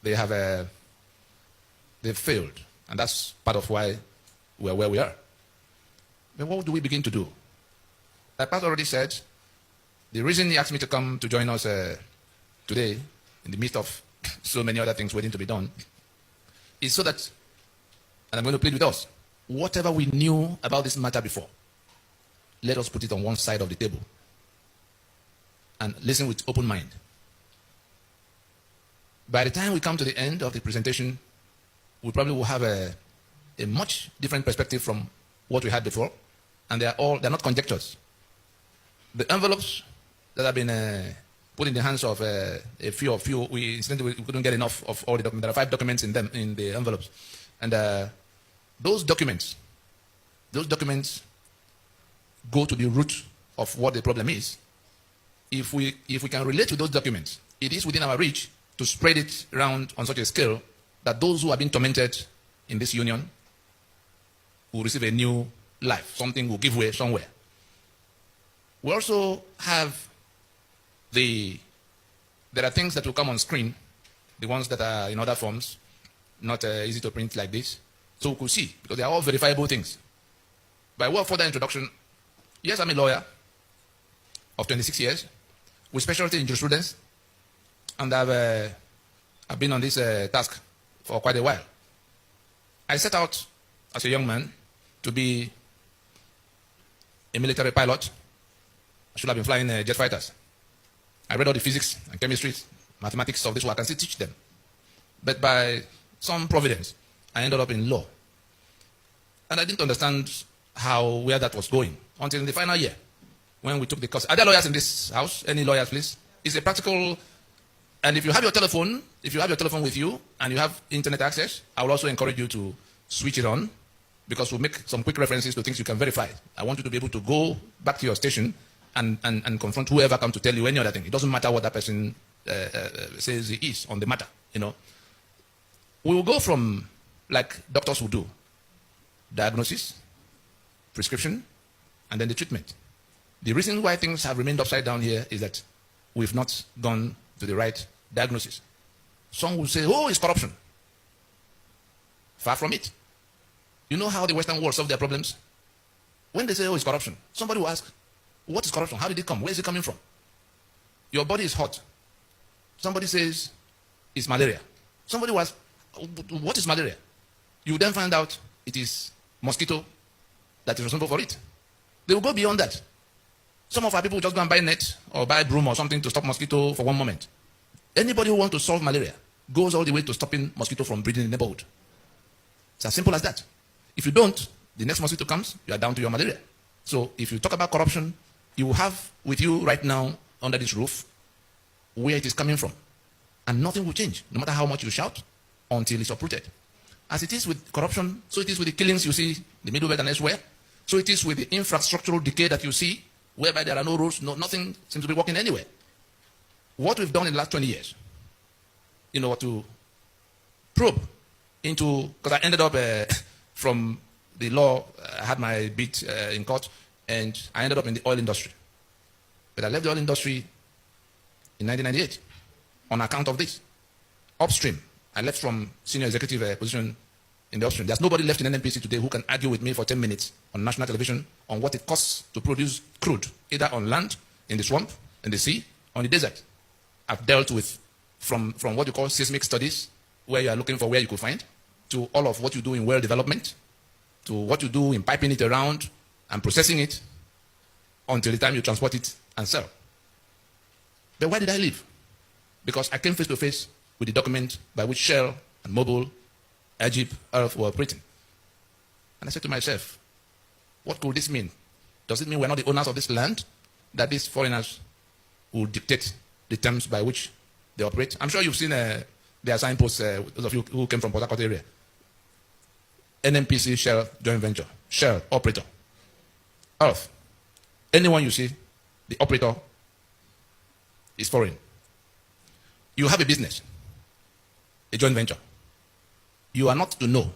they've failed, and that's part of why we're where we are. But what do we begin to do? Like Pastor already said, the reason he asked me to come to join us today, in the midst of so many other things waiting to be done, is so that, and I'm going to plead with us, whatever we knew about this matter before, let us put it on one side of the table and listen with open mind. By the time we come to the end of the presentation, we probably will have a much different perspective from what we had before, and they're not conjectures. The envelopes that have been put in the hands of a few of you, we couldn't get enough of all the documents. There are 5 documents in the envelopes, and those documents go to the root of what the problem is. If we can relate to those documents, it is within our reach to spread it around on such a scale that those who have been tormented in this union will receive a new life. Something will give way somewhere. We also have there are things that will come on screen, the ones that are in other forms, not easy to print like this. So we could see, because they are all verifiable things. By way of further introduction, yes, I'm a lawyer of 26 years with specialty in jurisprudence, and I've been on this task for quite a while. I set out as a young man to be a military pilot. I should have been flying jet fighters. I read all the physics and chemistry, mathematics of this work and still teach them. But by some providence, I ended up in law. And I didn't understand where that was going until in the final year when we took the course. Are there lawyers in this house? Any lawyers, please? It's a practical, and if you have your telephone with you and you have internet access, I will also encourage you to switch it on, because we'll make some quick references to things you can verify. I want you to be able to go back to your station and confront whoever comes to tell you any other thing. It doesn't matter what that person says he is on the matter, you know. We will go from, like doctors will do, diagnosis, prescription, and then the treatment. The reason why things have remained upside down here is that we've not gone to the right diagnosis. Some will say, oh, it's corruption. Far from it. You know how the Western world solves their problems? When they say, oh, it's corruption, somebody will ask, what is corruption? How did it come? Where is it coming from? Your body is hot. Somebody says, it's malaria. Somebody will ask, what is malaria? You then find out it is mosquito that is responsible for it. They will go beyond that. Some of our people just go and buy net or buy broom or something to stop mosquito for one moment. Anybody who wants to solve malaria goes all the way to stopping mosquito from breeding in the neighborhood. It's as simple as that. If you don't, the next mosquito comes, you are down to your malaria. So if you talk about corruption, you will have with you right now under this roof where it is coming from. And nothing will change, no matter how much you shout, until it's uprooted. As it is with corruption, so it is with the killings you see in the Middle Belt and elsewhere. So it is with the infrastructural decay that you see, whereby there are no roads, nothing seems to be working anywhere. What we've done in the last 20 years, you know, to probe into, because I ended up from the law, I had my bit in court, and I ended up in the oil industry. But I left the oil industry in 1998 on account of this. Upstream, I left from senior executive position in the upstream. There's nobody left in NNPC today who can argue with me for 10 minutes on national television on what it costs to produce crude, either on land, in the swamp, in the sea, or in the desert. I've dealt with from what you call seismic studies, where you are looking for where you could find, to all of what you do in well development, to what you do in piping it around and processing it until the time you transport it and sell. But why did I leave? Because I came face to face with the document by which Shell and Mobil, Egypt, Earth were operating. And I said to myself, what could this mean? Does it mean we're not the owners of this land? That these foreigners will dictate the terms by which they operate? I'm sure you've seen their signposts, those of you who came from Port Harcourt area. NNPC, Shell, joint venture. Shell, operator. Earth. Anyone you see, the operator is foreign. You have a business, a joint venture. You are not to know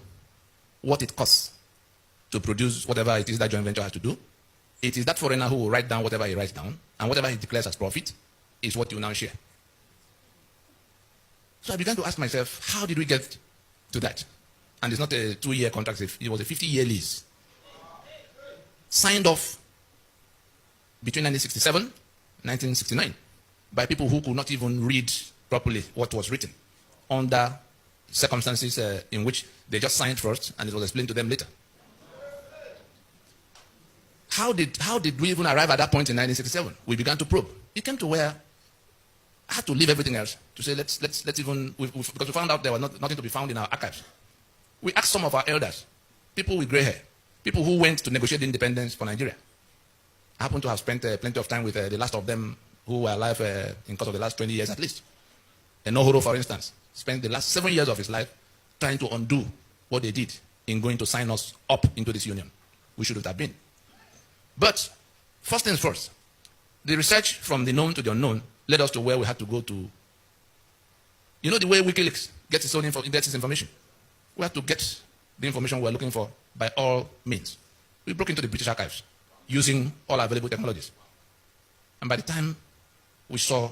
what it costs to produce whatever it is that joint venture has to do. It is that foreigner who will write down whatever he writes down, and whatever he declares as profit is what you now share. So I began to ask myself, how did we get to that? And it's not a 2-year contract, it was a 50-year lease. Signed off between 1967 and 1969 by people who could not even read properly what was written, under circumstances in which they just signed first and it was explained to them later. How did we even arrive at that point in 1967? We began to probe. It came to where I had to leave everything else to say, let's even, because we found out there was nothing to be found in our archives. We asked some of our elders, people with gray hair, people who went to negotiate independence for Nigeria. I happen to have spent plenty of time with the last of them who were alive in course of the last 20 years at least. Enohoro, for instance, spent the last 7 years of his life trying to undo what they did in going to sign us up into this union. We shouldn't have been. But first things first, the research from the known to the unknown led us to where we had to go to. You know the way WikiLeaks gets its information? We had to get the information we were looking for by all means. We broke into the British archives using all available technologies. And by the time we saw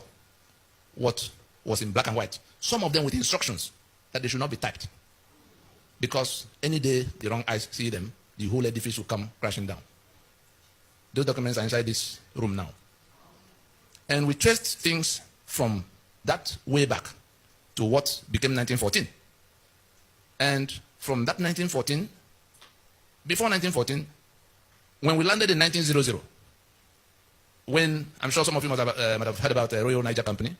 what was in black and white, some of them with instructions that they should not be typed, because any day the wrong eyes see them, the whole edifice will come crashing down. Those documents are inside this room now. And we traced things from that way back to what became 1914. And from that 1914, before 1914, when we landed in 1900, when I'm sure some of you might have heard about the Royal Niger Company,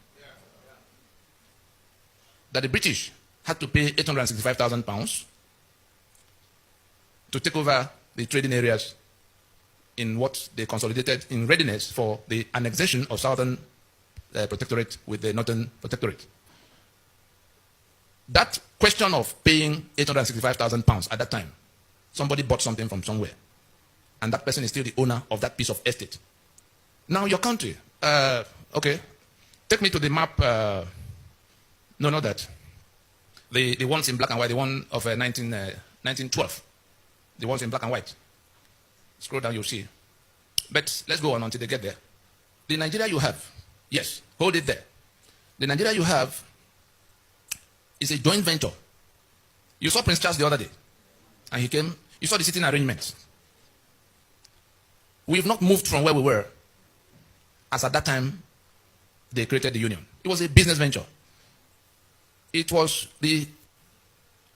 that the British had to pay £865,000 to take over the trading areas in what they consolidated in readiness for the annexation of Southern Protectorate with the Northern Protectorate. That question of paying £865,000 at that time, somebody bought something from somewhere, and that person is still the owner of that piece of estate. Now your country, okay, take me to the map, no, not that. The ones in black and white, the one of 1912, the ones in black and white. Scroll down, you'll see. But let's go on until they get there. The Nigeria you have, yes, hold it there. The Nigeria you have is a joint venture. You saw Prince Charles the other day, and he came, you saw the sitting arrangement. We've not moved from where we were as at that time they created the union. It was a business venture. It was the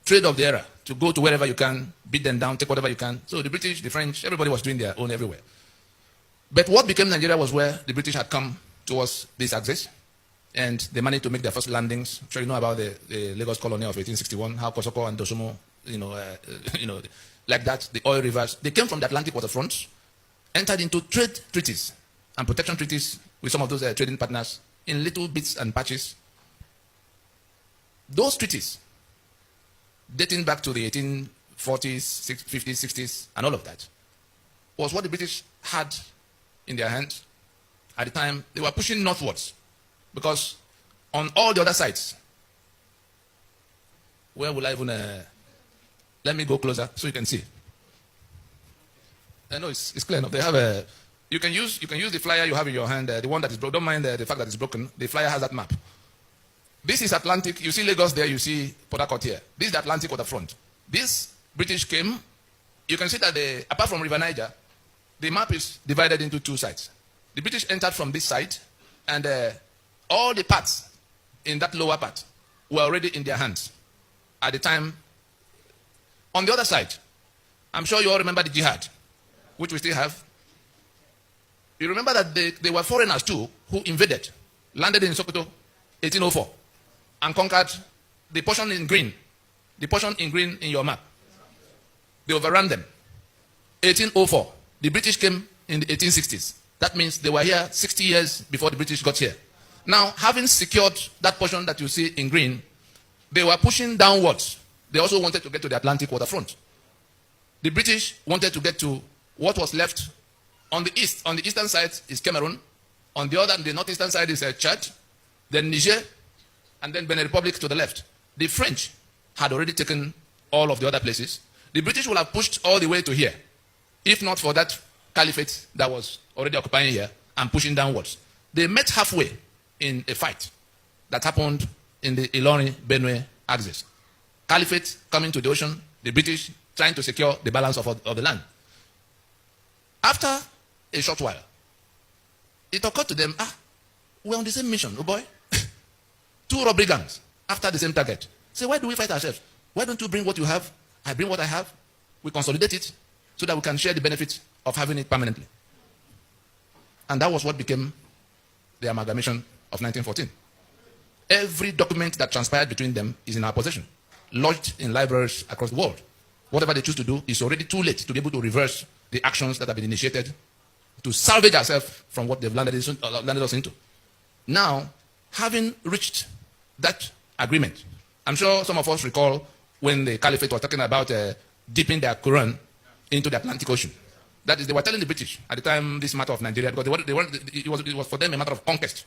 trade of the era, to go to wherever you can, beat them down, take whatever you can. So the British, the French, everybody was doing their own everywhere. But what became Nigeria was where the British had come towards this axis, and they managed to make their first landings. I'm sure you know about the Lagos colony of 1861, how Kosoko and Dosumo, like that, the oil rivers. They came from the Atlantic waterfront, entered into trade treaties and protection treaties with some of those trading partners in little bits and patches. Those treaties, dating back to the 1840s, 50s, 60s, and all of that, was what the British had in their hands at the time. They were pushing northwards, because on all the other sides, where will I even, let me go closer so you can see. I know it's clear enough. They have a, you can use the flyer you have in your hand, the one that is broken. Don't mind the fact that it's broken. The flyer has that map. This is Atlantic. You see Lagos there, you see Port Harcourt here. This is the Atlantic waterfront. This British came. You can see that apart from River Niger, the map is divided into two sides. The British entered from this side, and all the parts in that lower part were already in their hands at the time. On the other side, I'm sure you all remember the jihad, which we still have. You remember that they were foreigners too who invaded, landed in Sokoto, 1804. And conquered the portion in green in your map. They overran them. 1804. The British came in the 1860s. That means they were here 60 years before the British got here. Now, having secured that portion that you see in green, they were pushing downwards. They also wanted to get to the Atlantic waterfront. The British wanted to get to what was left on the east. On the eastern side is Cameroon. On the northeastern side is Chad, then Niger, and then Benin Republic to the left. The French had already taken all of the other places. The British would have pushed all the way to here, if not for that caliphate that was already occupying here and pushing downwards. They met halfway in a fight that happened in the Ilorin-Benue axis. Caliphate coming to the ocean, the British trying to secure the balance of the land. After a short while, it occurred to them, we're on the same mission, oh boy. Two robbery gangs after the same target. Say, why do we fight ourselves? Why don't you bring what you have? I bring what I have. We consolidate it so that we can share the benefits of having it permanently. And that was what became the amalgamation of 1914. Every document that transpired between them is in our possession, lodged in libraries across the world. Whatever they choose to do is already too late to be able to reverse the actions that have been initiated to salvage ourselves from what they've landed us into. Now, having reached that agreement, I'm sure some of us recall when the Caliphate was talking about dipping their Quran into the Atlantic Ocean. That is, they were telling the British at the time this matter of Nigeria, because it was for them a matter of conquest.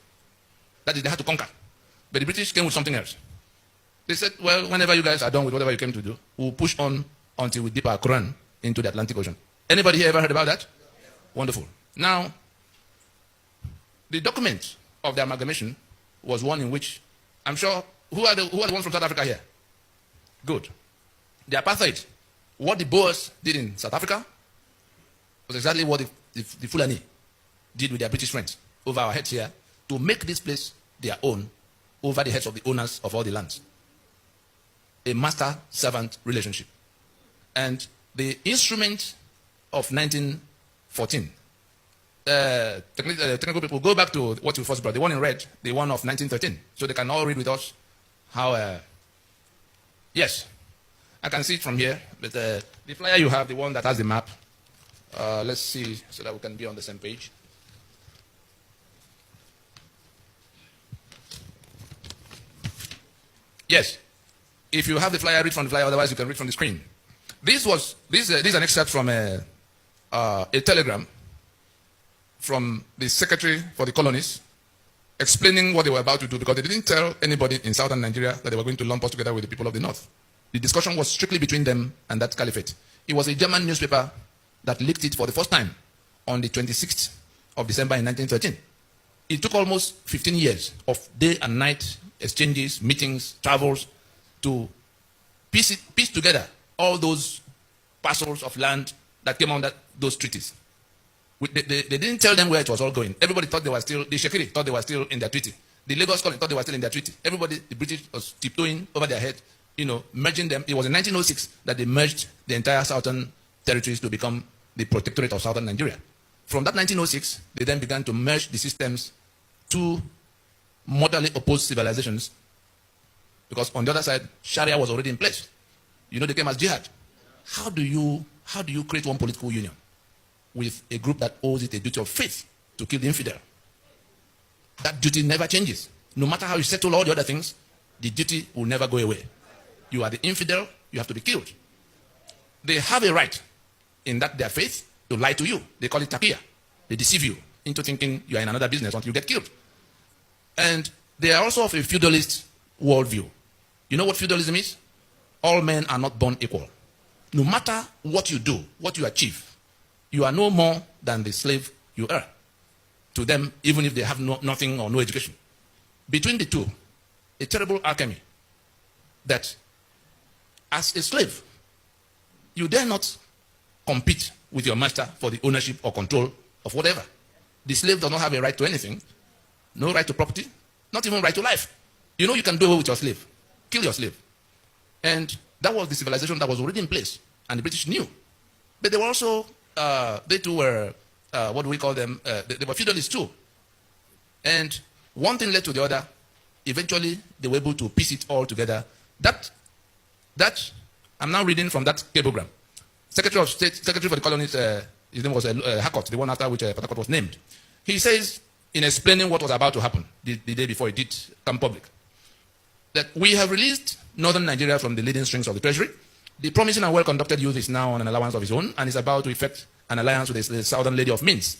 That is, they had to conquer. But the British came with something else. They said, well, whenever you guys are done with whatever you came to do, we'll push on until we dip our Quran into the Atlantic Ocean. Anybody here ever heard about that? Yeah. Wonderful. Now, the document of the amalgamation was one in which, I'm sure, who are the ones from South Africa here? Good. The apartheid, what the Boers did in South Africa was exactly what the Fulani did with their British friends over our heads here to make this place their own over the heads of the owners of all the lands. A master-servant relationship. And the instrument of 1914, technical people, go back to what you first brought, the one in red, the one of 1913, so they can all read with us how, yes, I can see it from here, but the flyer you have, the one that has the map, let's see so that we can be on the same page. Yes, if you have the flyer, read from the flyer, otherwise you can read from the screen. This is an excerpt from a telegram from the Secretary for the Colonies explaining what they were about to do, because they didn't tell anybody in southern Nigeria that they were going to lump us together with the people of the north. The discussion was strictly between them and that caliphate. It was a German newspaper that leaked it for the first time on the 26th of December in 1913. It took almost 15 years of day and night exchanges, meetings, travels to piece together all those parcels of land that came under those treaties. They didn't tell them where it was all going. Everybody thought they were still, the Shekiri thought they were still in their treaty. The Lagos Colony thought they were still in their treaty. Everybody, the British was tiptoeing over their head, merging them. It was in 1906 that they merged the entire southern territories to become the protectorate of southern Nigeria. From that 1906, they then began to merge the systems to mortally opposed civilizations, because on the other side, Sharia was already in place. They came as jihad. How do you create one political union with a group that owes it a duty of faith to kill the infidel? That duty never changes. No matter how you settle all the other things, the duty will never go away. You are the infidel, you have to be killed. They have a right in that their faith to lie to you. They call it taqiyya. They deceive you into thinking you are in another business until you get killed. And they are also of a feudalist worldview. You know what feudalism is? All men are not born equal. No matter what you do, what you achieve, you are no more than the slave you are to them, even if they have nothing or no education. Between the two, a terrible alchemy that as a slave, you dare not compete with your master for the ownership or control of whatever. The slave does not have a right to anything, no right to property, not even right to life. You can do away with your slave, kill your slave. And that was the civilization that was already in place, and the British knew. But they were also, they too were, what do we call them? They were feudalists too. And one thing led to the other. Eventually, they were able to piece it all together. That I'm now reading from that cablegram. Secretary of State, Secretary for the Colonies, his name was Harcourt, the one after which Port Harcourt was named. He says, in explaining what was about to happen the day before it did come public, that we have released northern Nigeria from the leading strings of the treasury. The promising and well-conducted youth is now on an allowance of his own and is about to effect an alliance with the Southern Lady of Means.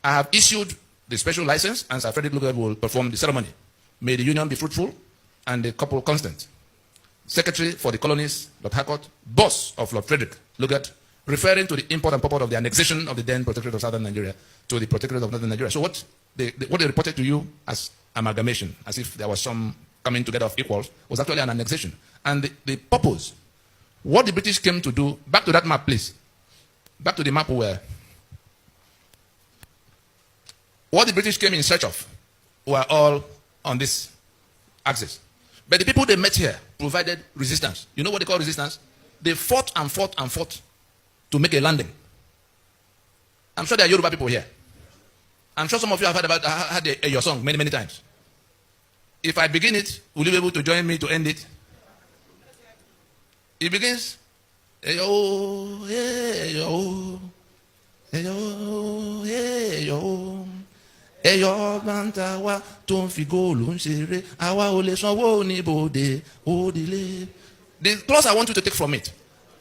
I have issued the special license, and Sir Frederick Lugard will perform the ceremony. May the union be fruitful and the couple constant. Secretary for the Colonies, Lord Harcourt, boss of Lord Frederick Lugard, referring to the import and purport of the annexation of the then Protectorate of Southern Nigeria to the Protectorate of Northern Nigeria. So what they reported to you as amalgamation, as if there was some coming together of equals was actually an annexation. And the purpose, what the British came to do, back to that map, please. Back to the map where what the British came in search of were all on this axis. But the people they met here provided resistance. You know what they call resistance? They fought and fought and fought to make a landing. I'm sure there are Yoruba people here. I'm sure some of you have heard your song many, many times. If I begin it, will you be able to join me to end it? It begins, Eyo, Eyo, Eyo, Eyo, Eyo, Bantawa, Ton Figo, Lunsere, Awa Ole Sanwo ni Bode, Odile. The clause I want you to take from it.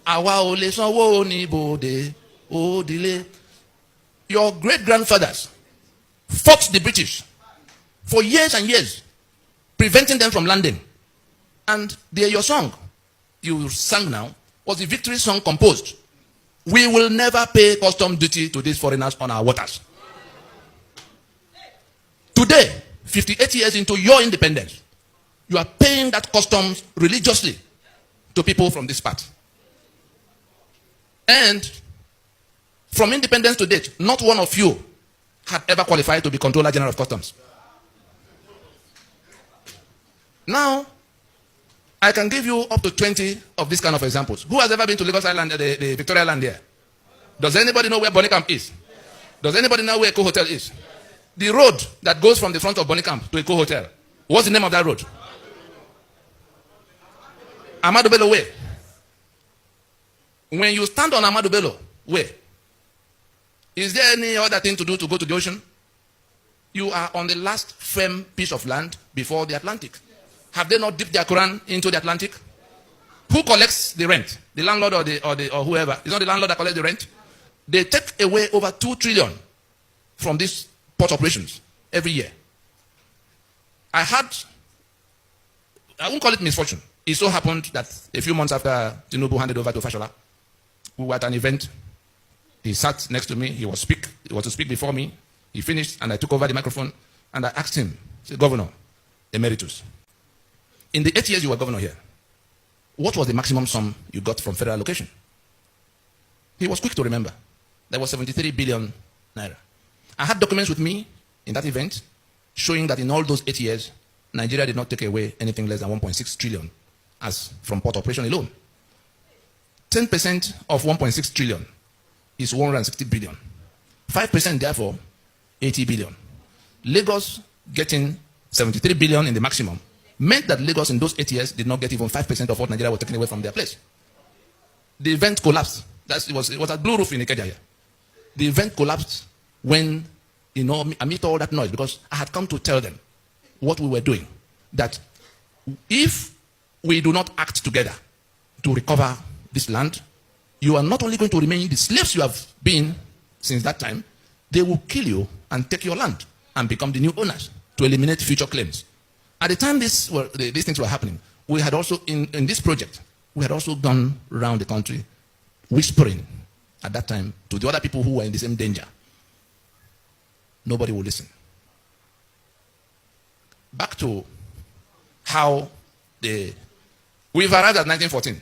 Awa Ole Sanwo ni Bode, Odile. Your great-grandfathers fought the British for years and years, preventing them from landing. And your song you sang now was the victory song composed. We will never pay custom duty to these foreigners on our waters. Today, 58 years into your independence, you are paying that customs religiously to people from this part. And from independence to date, not one of you had ever qualified to be Controller General of Customs. Now, I can give you up to 20 of these kind of examples. Who has ever been to Lagos Island, the Victoria Island here? Does anybody know where Bonicamp is? Does anybody know where Eco Hotel is? The road that goes from the front of Bonicamp to Eco Hotel, what's the name of that road? Ahmadu Bello Way. When you stand on Ahmadu Bello Way, is there any other thing to do to go to the ocean? You are on the last firm piece of land before the Atlantic. Have they not dipped their Quran into the Atlantic? Who collects the rent? The landlord or whoever? It's not the landlord that collects the rent. They take away over 2 trillion from these port operations every year. I won't call it misfortune. It so happened that a few months after Tinubu handed over to Fashola, we were at an event. He sat next to me. He was to speak before me. He finished, and I took over the microphone, and I asked him, I said, Governor Emeritus, in the 8 years you were governor here, what was the maximum sum you got from federal allocation? He was quick to remember. There was 73 billion naira. I had documents with me in that event showing that in all those 8 years, Nigeria did not take away anything less than 1.6 trillion as from port operation alone. 10% of 1.6 trillion is 160 billion. 5% therefore, 80 billion. Lagos getting 73 billion in the maximum meant that Lagos in those 8 years did not get even 5% of what Nigeria was taking away from their place. The event collapsed. It was a blue roof in Ikeja here. The event collapsed when, amid all that noise, because I had come to tell them what we were doing, that if we do not act together to recover this land, you are not only going to remain the slaves you have been since that time, they will kill you and take your land and become the new owners to eliminate future claims. At the time these things were happening, we had also, in this project, we had also gone around the country whispering at that time to the other people who were in the same danger. Nobody would listen. Back to how we've arrived at 1914.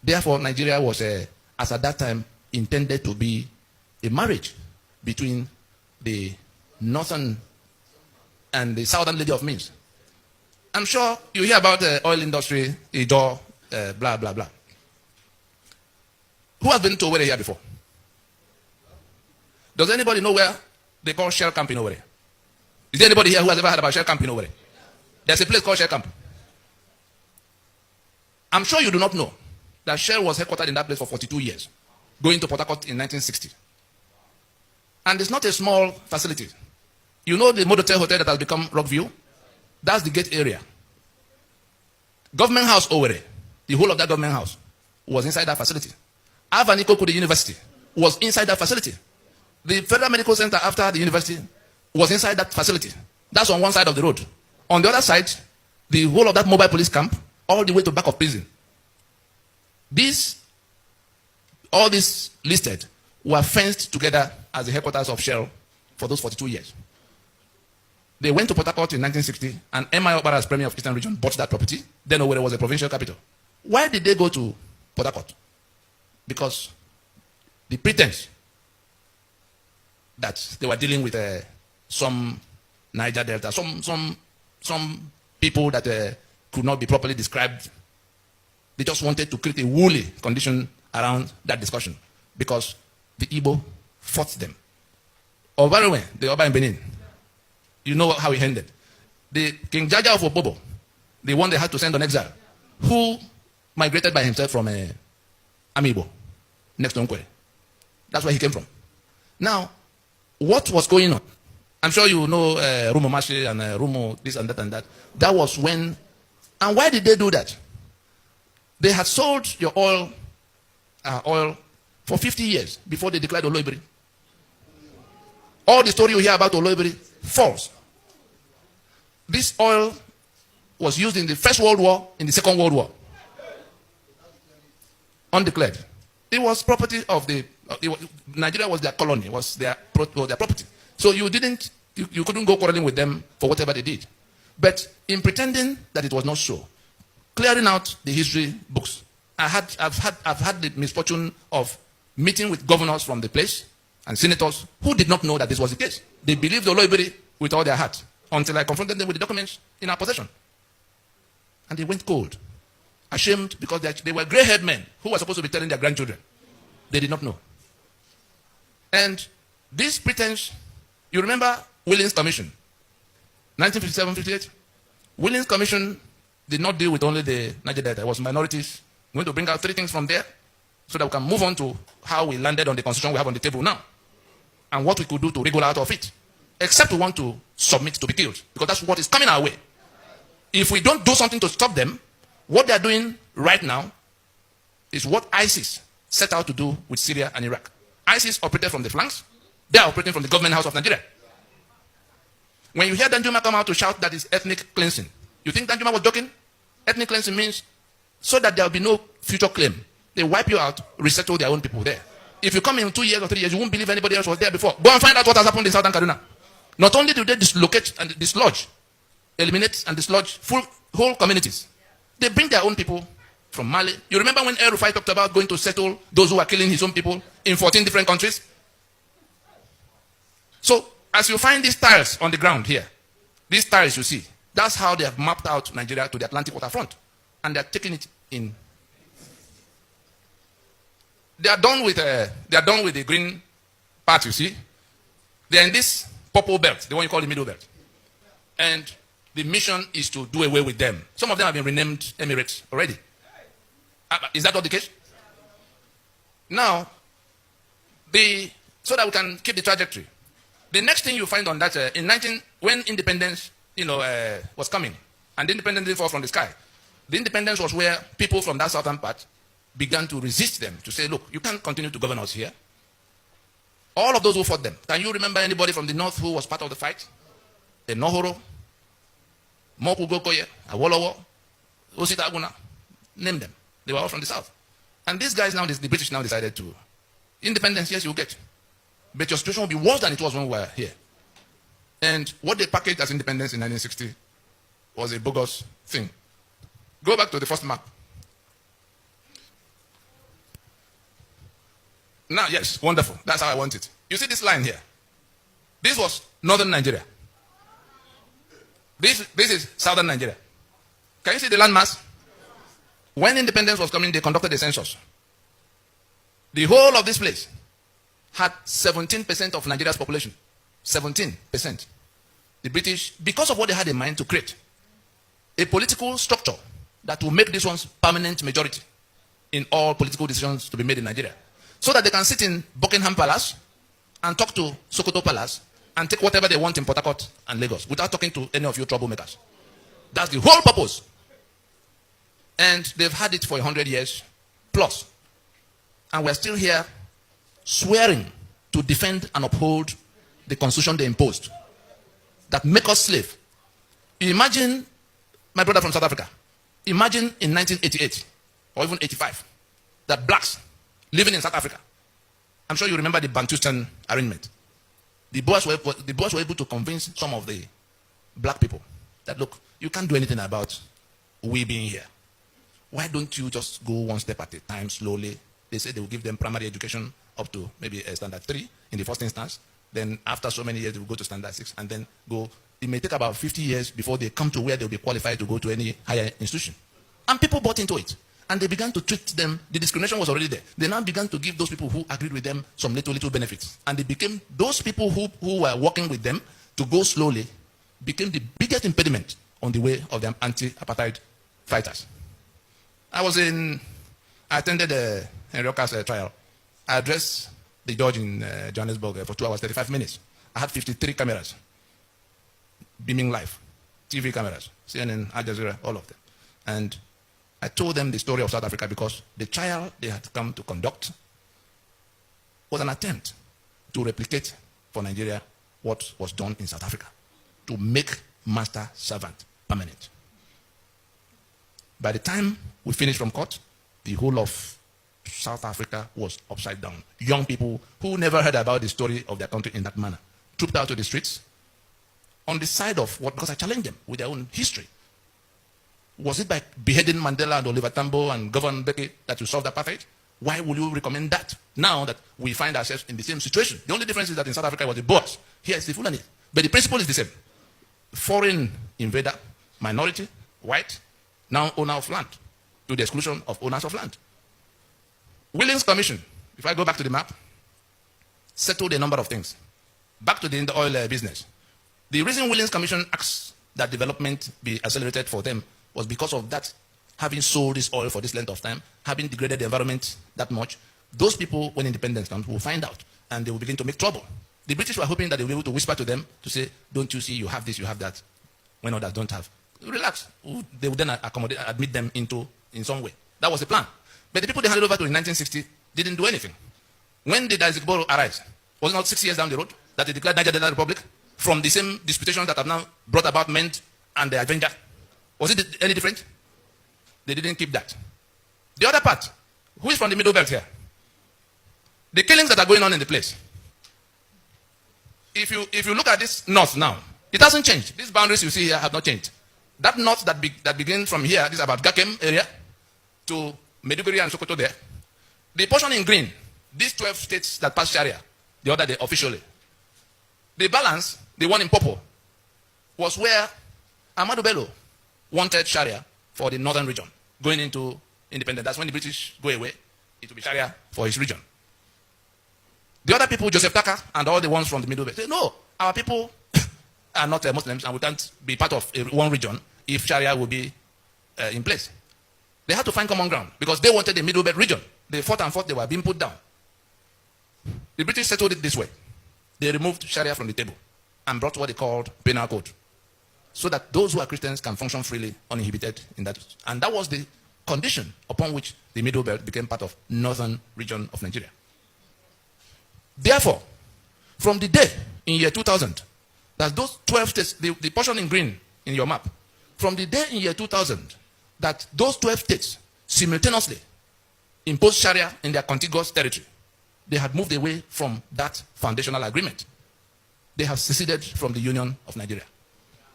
Therefore, Nigeria was, as at that time, intended to be a marriage between the northern and the southern lady of Means. I'm sure you hear about the oil industry, Ido, blah, blah, blah. Who has been to Owerri here before? Does anybody know where they call Shell Camp in Owerri? Is there anybody here who has ever heard about Shell Camp in Owerri? There's a place called Shell Camp. I'm sure you do not know that Shell was headquartered in that place for 42 years, going to Port Harcourt in 1960. And it's not a small facility. You know the Modotel Hotel that has become Rockview? That's the gate area. Government House Owerri, the whole of that government house, was inside that facility. Avaniko the University was inside that facility. The Federal Medical Center after the university was inside that facility. That's on one side of the road. On the other side, the whole of that mobile police camp, all the way to back of prison. All these listed were fenced together as the headquarters of Shell for those 42 years. They went to Port Harcourt in 1960, and M.I. Agbara as Premier of Eastern Region bought that property. Then Owerri was a provincial capital. Why did they go to Port Harcourt? Because the pretense that they were dealing with some Niger Delta, some people that could not be properly described. They just wanted to create a woolly condition around that discussion because the Igbo fought them. Owerri, the Oba in Benin, you know how it ended. The King Jaja of Obobo, the one they had to send on exile, who migrated by himself from Amibo, next to Nkwere. That's where he came from. Now, what was going on? I'm sure you know Rumo Mashi and Rumo this and that and that. That was when, and why did they do that? They had sold your oil for 50 years before they declared Oloibiri. All the story you hear about Oloibiri, false. This oil was used in the First World War, in the Second World War. Undeclared. It was property of Nigeria was their colony, was their property. So you couldn't go quarreling with them for whatever they did. But in pretending that it was not so, clearing out the history books, I've had the misfortune of meeting with governors from the place and senators who did not know that this was the case. They believed Oloibiri with all their heart until I confronted them with the documents in our possession. And they went cold, ashamed because they were gray-haired men who were supposed to be telling their grandchildren. They did not know. And this pretense, you remember Willings Commission, 1957-58? Willings Commission did not deal with only the Niger Delta. It was minorities. We're going to bring out 3 things from there so that we can move on to how we landed on the constitution we have on the table now and what we could do to wriggle out of it. Except we want to submit to be killed because that's what is coming our way. If we don't do something to stop them, what they are doing right now is what ISIS set out to do with Syria and Iraq. ISIS operated from the flanks. They are operating from the government house of Nigeria. When you hear Danjuma come out to shout that it's ethnic cleansing, you think Danjuma was joking? Ethnic cleansing means so that there will be no future claim. They wipe you out, resettle their own people there. If you come in 2 years or 3 years, you won't believe anybody else was there before. Go and find out what has happened in Southern Kaduna. Not only do they dislocate and dislodge, eliminate and dislodge whole communities, they bring their own people from Mali. You remember when El Rufai talked about going to settle those who are killing his own people in 14 different countries? So, as you find these tiles on the ground here, these tiles you see, that's how they have mapped out Nigeria to the Atlantic waterfront. And they're taking it in. They are done with the green part, you see. They're in this purple belt, the one you call the middle belt. And the mission is to do away with them. Some of them have been renamed Emirates already. Is that not the case? Now, so that we can keep the trajectory. The next thing you find on that, when independence, was coming, and the independence didn't fall from the sky. The independence was where people from that southern part began to resist them, to say, look, you can't continue to govern us here. All of those who fought them. Can you remember anybody from the north who was part of the fight? The Nohoro, Moku Gokoye, Awolowo, Osita Aguna, name them. They were all from the south. And these guys now, the British now decided to, independence, yes, you get. But your situation will be worse than it was when we were here. And what they packaged as independence in 1960 was a bogus thing. Go back to the first map. Now, yes, wonderful. That's how I want it. You see this line here? This was northern Nigeria. This is southern Nigeria. Can you see the landmass? When independence was coming, they conducted a census. The whole of this place had 17% of Nigeria's population. 17%. The British, because of what they had in mind to create, a political structure that will make this one's permanent majority in all political decisions to be made in Nigeria. So that they can sit in Buckingham Palace and talk to Sokoto Palace and take whatever they want in Port Harcourt and Lagos without talking to any of you troublemakers. That's the whole purpose. And they've had it for 100 years plus. And we're still here swearing to defend and uphold the constitution they imposed that make us slave. Imagine, my brother from South Africa, imagine in 1988 or even 85 that blacks living in South Africa. I'm sure you remember the Bantustan arrangement. The boys were able to convince some of the black people that, look, you can't do anything about we being here. Why don't you just go one step at a time, slowly? They say they will give them primary education up to maybe a standard 3 in the first instance. Then after so many years, they will go to standard 6 and then go. It may take about 50 years before they come to where they'll be qualified to go to any higher institution. And people bought into it. And they began to treat them. The discrimination was already there. They now began to give those people who agreed with them some little benefits. And they became, those people who were working with them to go slowly, became the biggest impediment on the way of the anti-apartheid fighters. I attended Henry Oka's trial. I addressed the judge in Johannesburg for 2 hours, 35 minutes. I had 53 cameras, beaming live, TV cameras, CNN, Al Jazeera, all of them. And I told them the story of South Africa because the trial they had come to conduct was an attempt to replicate for Nigeria what was done in South Africa, to make master-servant permanent. By the time we finished from court, the whole of South Africa was upside down. Young people who never heard about the story of their country in that manner trooped out to the streets on the side of what, because I challenged them with their own history. Was it by beheading Mandela and Oliver Tambo and Governor Mbeki that you solved apartheid? Why would you recommend that now that we find ourselves in the same situation? The only difference is that in South Africa it was the Boers. Here it's the Fulani. But the principle is the same. Foreign invader, minority, white, now owner of land, to the exclusion of owners of land. Williams Commission, if I go back to the map, settled a number of things. Back to the oil business. The reason Williams Commission asked that development be accelerated for them was because of that, having sold this oil for this length of time, having degraded the environment that much. Those people, when independence comes, will find out, and they will begin to make trouble. The British were hoping that they will be able to whisper to them to say, don't you see, you have this, you have that, when others don't have. Relax. They would then admit them in some way. That was the plan. But the people they handed over to in 1960 didn't do anything. When did Isaac Boro arise? Was it not 6 years down the road that they declared Niger Delta Republic from the same disputations that have now brought about Ment and the Avenger? Was it any different? They didn't keep that. The other part, who is from the Middle Belt here? The killings that are going on in the place. If you look at this north now, it hasn't changed. These boundaries you see here have not changed. That north that begins from here, this is about Gakem area, to Maiduguri and Sokoto there. The portion in green, these 12 states that passed Sharia, the other day officially. The balance, the one in purple, was where Ahmadu Bello wanted Sharia for the northern region, going into independence. That's when the British go away. It will be Sharia for his region. The other people, Joseph Taka and all the ones from the Middle Belt, say, no, our people are not Muslims and we can't be part of one region if Sharia will be in place. They had to find common ground because they wanted the Middle Belt region. They fought and fought, they were being put down. The British settled it this way. They removed Sharia from the table and brought what they called penal code, so that those who are Christians can function freely, uninhibited in that. And that was the condition upon which the Middle Belt became part of northern region of Nigeria. Therefore, from the day in year 2000, that those 12 states, the portion in green in your map, from the day in year 2000, that those 12 states simultaneously imposed Sharia in their contiguous territory, they had moved away from that foundational agreement. They have seceded from the Union of Nigeria.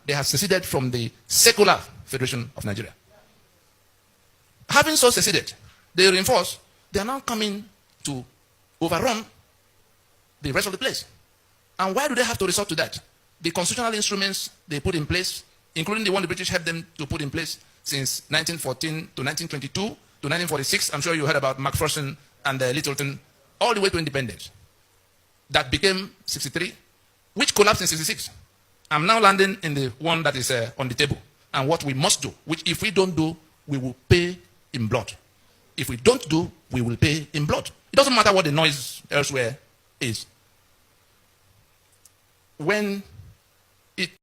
They have seceded from the secular Federation of Nigeria. Having so seceded, they reinforce, they are now coming to overrun the rest of the place. And why do they have to resort to that? The constitutional instruments they put in place, including the one the British helped them to put in place since 1914 to 1922 to 1946. I'm sure you heard about Macpherson and Littleton, all the way to independence. That became 63, which collapsed in 66. I'm now landing in the one that is on the table. And what we must do, which if we don't do, we will pay in blood. If we don't do, we will pay in blood. It doesn't matter what the noise elsewhere is. When